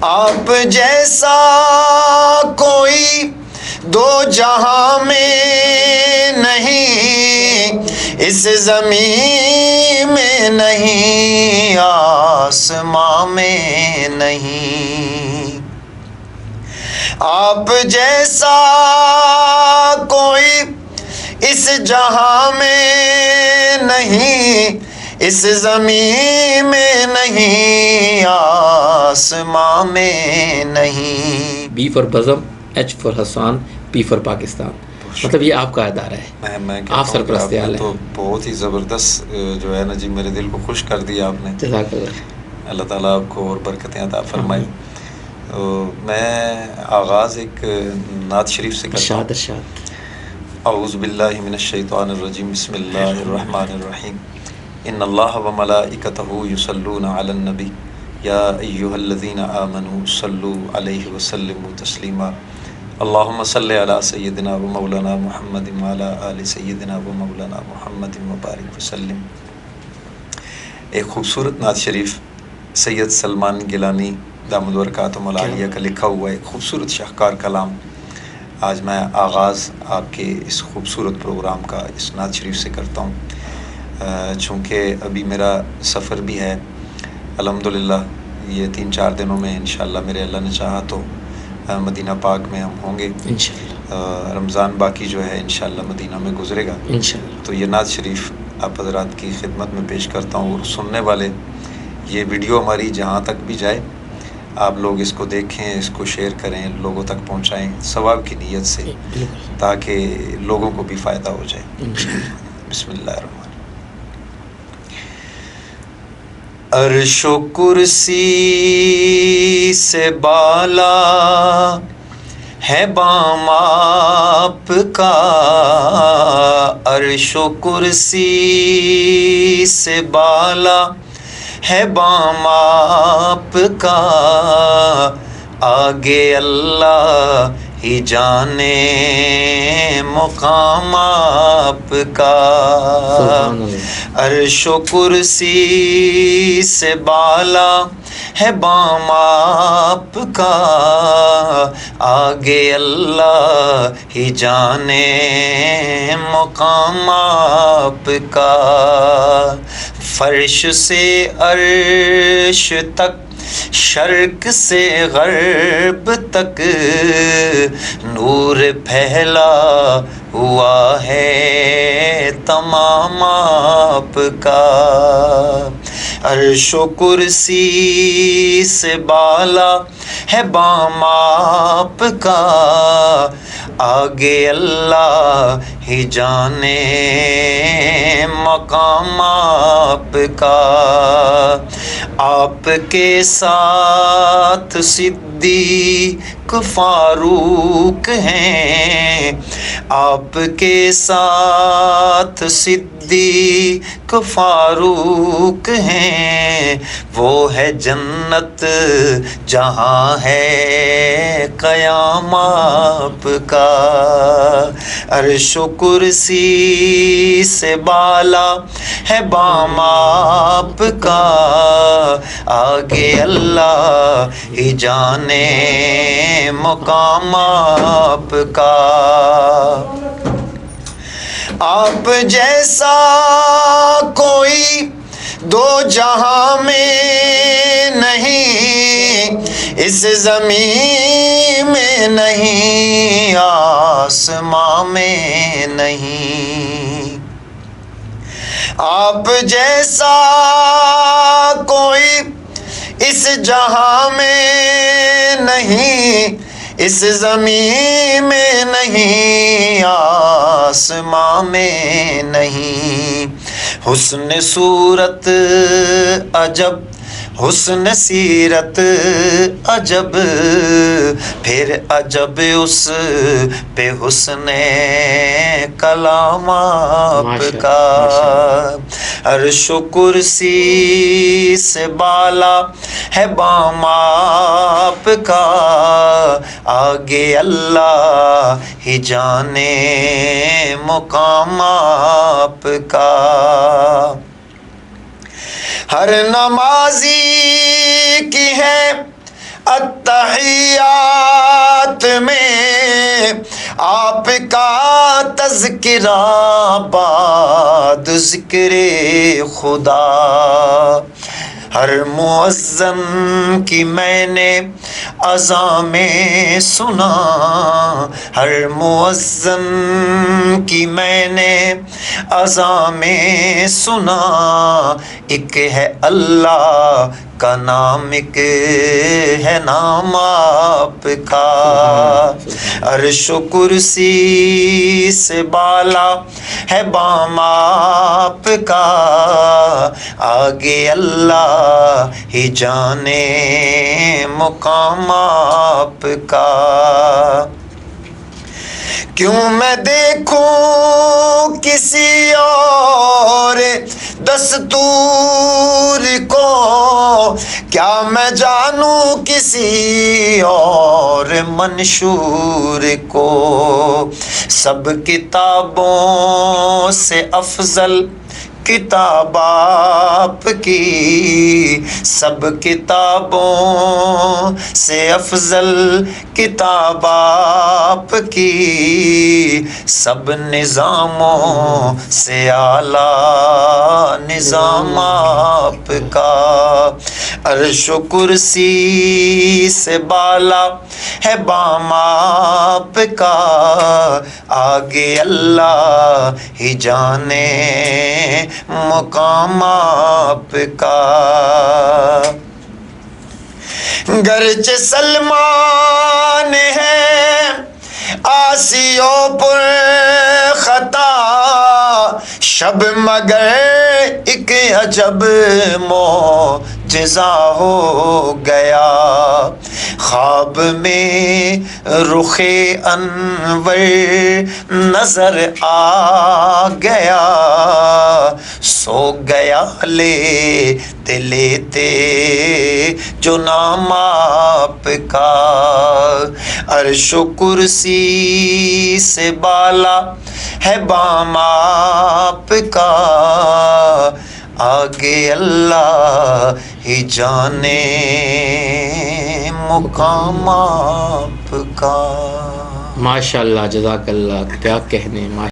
آپ جیسا کوئی دو جہاں میں نہیں، اس زمین میں نہیں، آسماں میں نہیں۔ آپ جیسا کوئی اس جہاں میں نہیں، اس زمین میں نہیں، آسماں میں نہیں۔ بی فار بزم، H for Hassan, P for Pakistan. مطلب یہ آپ کا ادارہ ہے، میں آپ سرپرست نے تو بہت ہی زبردست جو ہے نا جی، میرے دل کو خوش کر دیا آپ نے۔ جزاک اللہ۔ اللہ تعالیٰ آپ کو اور برکتیں عطا فرمائے۔ میں آغاز ایک نعت شریف سے کرتا ہوں۔ ارشاد۔ اعوذ باللہ من الشیطان الرجیم، بسم اللہ الرحمن الرحیم۔ ان اللہ وملائکتہ یصلون علی النبی یا ایہا الذین آمنوا صلوا علیہ وسلموا تسلیما۔ اللہم صلی علی سیدنا و مولانا محمد وعلی آل سیدنا و مولانا محمد وبارک وسلم۔ ایک خوبصورت نعت شریف سید سلمان گیلانی دامت برکاتہم العالیہ کا لکھا ہوا ایک خوبصورت شاہکار کلام آج میں آغاز آپ کے اس خوبصورت پروگرام کا اس نعت شریف سے کرتا ہوں۔ چونکہ ابھی میرا سفر بھی ہے الحمدللہ، یہ 3-4 دنوں میں انشاءاللہ میرے اللہ نے چاہا تو مدینہ پاک میں ہم ہوں گے انشاءاللہ۔ رمضان باقی جو ہے انشاءاللہ مدینہ میں گزرے گا انشاءاللہ۔ تو یہ نعت شریف آپ حضرات کی خدمت میں پیش کرتا ہوں، اور سننے والے یہ ویڈیو ہماری جہاں تک بھی جائے آپ لوگ اس کو دیکھیں، اس کو شیئر کریں، لوگوں تک پہنچائیں ثواب کی نیت سے، تاکہ لوگوں کو بھی فائدہ ہو جائے۔ بسم اللہ الرحمن۔ عرش و کرسی سے بالا ہے بام آپ کا، عرش و کرسی سے بالا ہے بام آپ کا، آگے اللہ ہی جانے مقام آپ کا۔ عرش و کرسی سے بالا ہے بام آپ کا، آگے اللہ ہی جانے مقام آپ کا۔ فرش سے عرش تک، شرق سے غرب تک، نور پھیلا ہوا ہے تمام آپ کا۔ عرش و کرسی سے بالا ہے بام آپ کا، آگے اللہ ہی جانے مقام آپ کا۔ آپ کے ساتھ صدیق فاروق ہیں، آپ کے ساتھ صدیق فاروق ہیں، وہ ہے جنت جہاں ہے قیام آپ کا۔ عرش و کرسی سے بالا ہے بام آپ کا، آگے اللہ ہی جانے مقام آپ کا۔ آپ جیسا کوئی دو جہاں میں نہیں، اس زمین میں نہیں، آسماں میں نہیں۔ آپ جیسا کوئی اس جہاں میں نہیں، اس زمین میں نہیں، آسماں میں نہیں۔ حسن صورت عجب، حسن سیرت عجب، پھر عجب اس پہ حسن کلام آپ کا۔ عرش و کرسی سے بالا ہے بام آپ کا، آگے اللہ ہی جانے مقام آپ کا۔ ہر نمازی کی ہے اتحیات میں آپ کا تذکرہ، بعد ذکر خدا. ہر مؤذن کی میں نے اذان میں سنا، ہر مؤذن کی میں نے اذان میں سنا، ایک ہے اللہ کا نام، ایک ہے نام آپ کا. عرش و کرسی سے بالا ہے بام آپ کا، آگے اللہ ہی جانے مقام آپ کا. کیوں میں دیکھوں کسی اور دستور کو، کیا میں جانوں کسی اور منشور کو. سب کتابوں سے افضل کتاب آپ کی، سب کتابوں سے افضل کتاب آپ کی، سب نظاموں سے اعلیٰ نظام آپ کا. عرش و کرسی سے بالا ہے بام آپ کا، آگے اللہ ہی جانے مقام آپ کا. گرچہ سلمان ہے آسیو پر خطا، شب مگر ایک عجب معجزہ ہو گیا. خواب میں رخ انور نظر آ گیا، سو گیا لیتے لیتے جو نام آپ کا. عرش و کرسی سے بالا ہے بام آپ کا، آگے اللہ ہی جانے مقام آپ کا. ماشاء اللہ، جزاک اللہ، کیا کہنے.